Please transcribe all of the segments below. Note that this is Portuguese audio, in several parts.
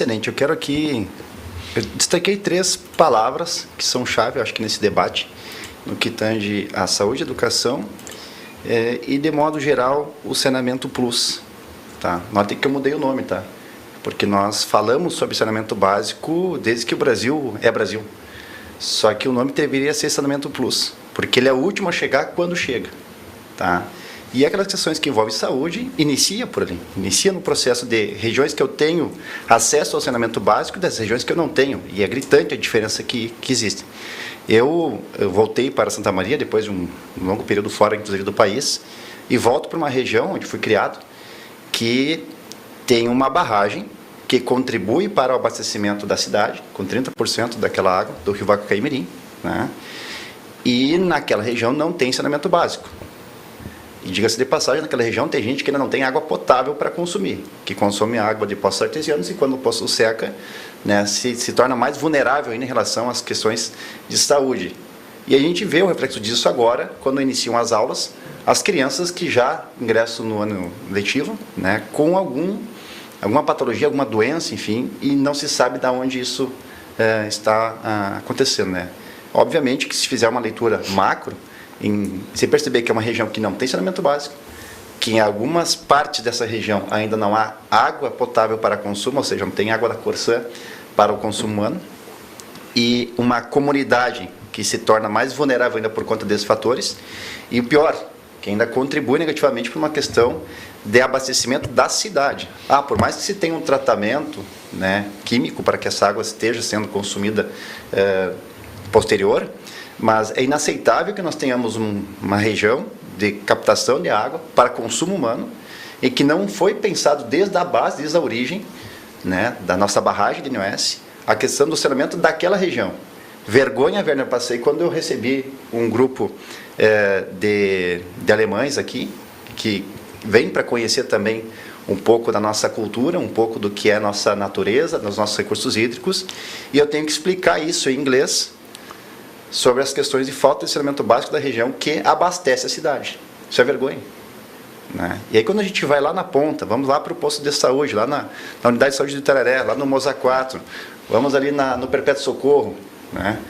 Excelente, eu quero aqui, eu destaquei 3 palavras que são chave, eu acho que nesse debate, no que tange a saúde, a educação e, de modo geral, o saneamento plus. Tá? Notem que eu mudei o nome, tá? Porque nós falamos sobre saneamento básico desde que o Brasil é Brasil. Só que o nome deveria ser saneamento plus, porque ele é o último a chegar quando chega. Tá? E aquelas questões que envolvem saúde, inicia por ali. Inicia no processo de regiões que eu tenho acesso ao saneamento básico e das regiões que eu não tenho. E é gritante a diferença que existe. Eu voltei para Santa Maria, depois de um longo período fora, inclusive, do país, e volto para uma região onde fui criado, que tem uma barragem que contribui para o abastecimento da cidade, com 30% daquela água do rio Vacaí-Mirim, né? E naquela região não tem saneamento básico. E diga-se de passagem, naquela região tem gente que ainda não tem água potável para consumir, que consome água de poços artesianos e quando o poço seca, né, se torna mais vulnerável ainda em relação às questões de saúde. E a gente vê o reflexo disso agora, quando iniciam as aulas, as crianças que já ingressam no ano letivo, né, com alguma patologia, alguma doença, enfim, e não se sabe de onde isso está acontecendo. Né? Obviamente que se fizer uma leitura macro, se perceber que é uma região que não tem saneamento básico, que em algumas partes dessa região ainda não há água potável para consumo, ou seja, não tem água da Corsã para o consumo humano, e uma comunidade que se torna mais vulnerável ainda por conta desses fatores, e o pior, que ainda contribui negativamente para uma questão de abastecimento da cidade. Por mais que se tenha um tratamento, né, químico para que essa água esteja sendo consumida posterior, mas é inaceitável que nós tenhamos uma região de captação de água para consumo humano e que não foi pensado desde a base, desde a origem, né, da nossa barragem de Nioense, a questão do saneamento daquela região. Vergonha, Werner, passei quando eu recebi um grupo de alemães aqui, que vem para conhecer também um pouco da nossa cultura, um pouco do que é a nossa natureza, dos nossos recursos hídricos, e eu tenho que explicar isso em inglês, sobre as questões de falta de saneamento básico da região que abastece a cidade. Isso é vergonha. Né? E aí quando a gente vai lá na ponta, vamos lá para o posto de saúde, lá na unidade de saúde do Itararé, lá no Moza 4, vamos ali no Perpétuo Socorro, né?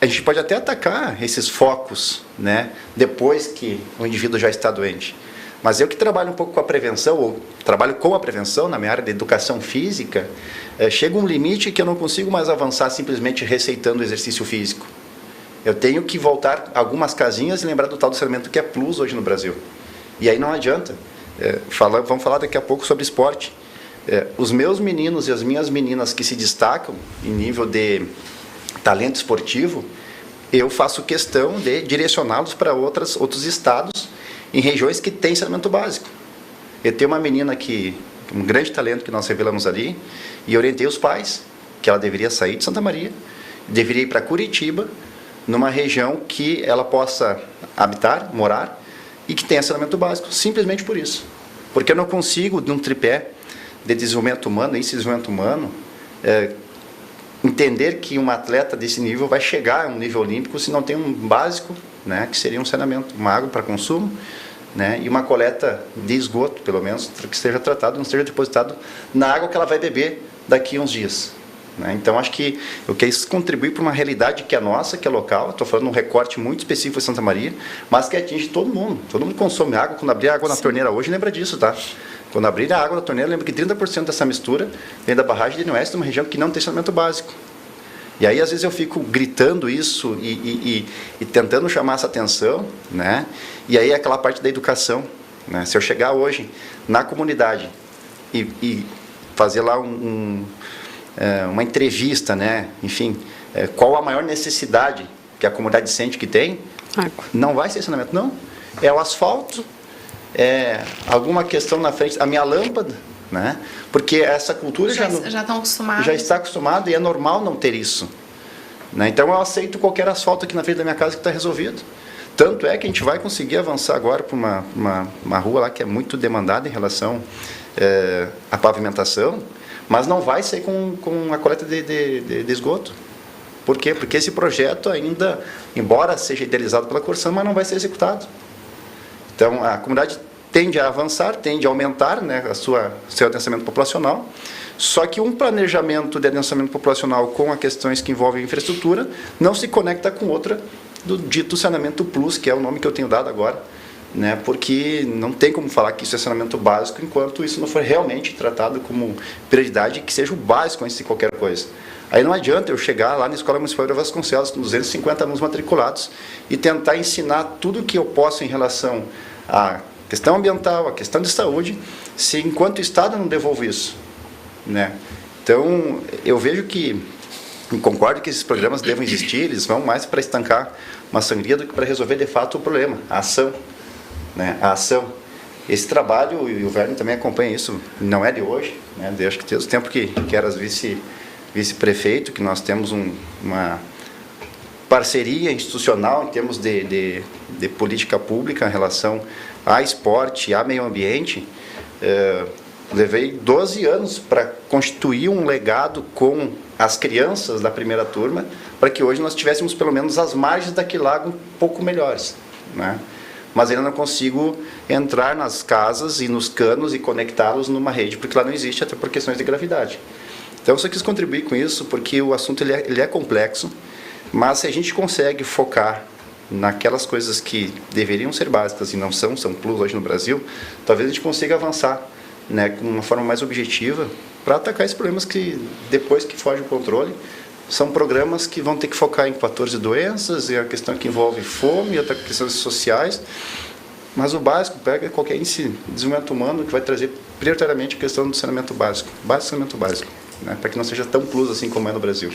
A gente pode até atacar esses focos, né, depois que o indivíduo já está doente. Mas eu que trabalho um pouco com a prevenção, ou trabalho com a prevenção na minha área de educação física, chega um limite que eu não consigo mais avançar simplesmente receitando exercício físico. Eu tenho que voltar algumas casinhas e lembrar do tal do saneamento que é plus hoje no Brasil. E aí não adianta. Vamos falar daqui a pouco sobre esporte. Os meus meninos e as minhas meninas que se destacam em nível de talento esportivo, eu faço questão de direcioná-los para outros estados em regiões que têm saneamento básico. Eu tenho uma menina um grande talento que nós revelamos ali, e orientei os pais que ela deveria sair de Santa Maria, deveria ir para Curitiba, numa região que ela possa habitar, morar, e que tenha saneamento básico, simplesmente por isso. Porque eu não consigo, num tripé de desenvolvimento humano, esse desenvolvimento humano, entender que um atleta desse nível vai chegar a um nível olímpico se não tem um básico, né, que seria um saneamento, uma água para consumo, né, e uma coleta de esgoto, pelo menos, que esteja tratado, não esteja depositado na água que ela vai beber daqui a uns dias. Né? Então, acho que eu quero contribuir para uma realidade que é nossa, que é local. Estou falando de um recorte muito específico de Santa Maria, mas que atinge todo mundo. Todo mundo consome água. Quando abrir a água na torneira hoje, lembra disso, tá? Quando abrir a água da torneira, lembra que 30% dessa mistura vem da barragem de Nioense, de uma região que não tem saneamento básico. E aí, às vezes, eu fico gritando isso e tentando chamar essa atenção, né? E aí, aquela parte da educação, né? Se eu chegar hoje na comunidade e fazer lá uma entrevista, né? Enfim, qual a maior necessidade que a comunidade sente que tem, não vai ser saneamento, não. É o asfalto, alguma questão na frente, a minha lâmpada, né? Porque essa cultura já estão acostumados. Já está acostumado e é normal não ter isso. Né? Então eu aceito qualquer asfalto aqui na frente da minha casa que está resolvido. Tanto é que a gente vai conseguir avançar agora para uma rua lá que é muito demandada em relação à pavimentação, mas não vai ser com a coleta de esgoto. Por quê? Porque esse projeto ainda, embora seja idealizado pela Corsã, mas não vai ser executado. Então a comunidade tende a avançar, tende a aumentar, né, seu adensamento populacional, só que um planejamento de adensamento populacional com as questões que envolvem infraestrutura não se conecta com outra do dito saneamento plus, que é o nome que eu tenho dado agora, né, porque não tem como falar que isso é saneamento básico enquanto isso não for realmente tratado como prioridade, que seja o básico antes de qualquer coisa. Aí não adianta eu chegar lá na Escola Municipal de Vasconcelos com 250 alunos matriculados e tentar ensinar tudo o que eu posso em relação à questão ambiental, à questão de saúde, se enquanto o Estado não devolve isso, né? Então, eu vejo que, e concordo que esses programas devem existir, eles vão mais para estancar uma sangria do que para resolver de fato o problema, a ação, né? A ação. Esse trabalho, e o Verne também acompanha isso, não é de hoje, né? Desde que o tempo que eras vice-prefeito, que nós temos uma parceria institucional em termos de política pública em relação a esporte, a meio ambiente. Levei 12 anos para constituir um legado com as crianças da primeira turma, para que hoje nós tivéssemos pelo menos as margens daquele lago um pouco melhores, né? Mas ainda não consigo entrar nas casas e nos canos e conectá-los numa rede, porque lá não existe, até por questões de gravidade. Então, eu só quis contribuir com isso, porque o assunto ele é complexo, mas se a gente consegue focar naquelas coisas que deveriam ser básicas e não são plus hoje no Brasil, talvez a gente consiga avançar, né, com uma forma mais objetiva para atacar esses problemas que, depois que foge o controle, são programas que vão ter que focar em 14 doenças, e a questão que envolve fome, outras questões sociais, mas o básico pega qualquer índice de desenvolvimento humano que vai trazer prioritariamente a questão do saneamento básico, saneamento básico, né, para que não seja tão plus assim como é no Brasil.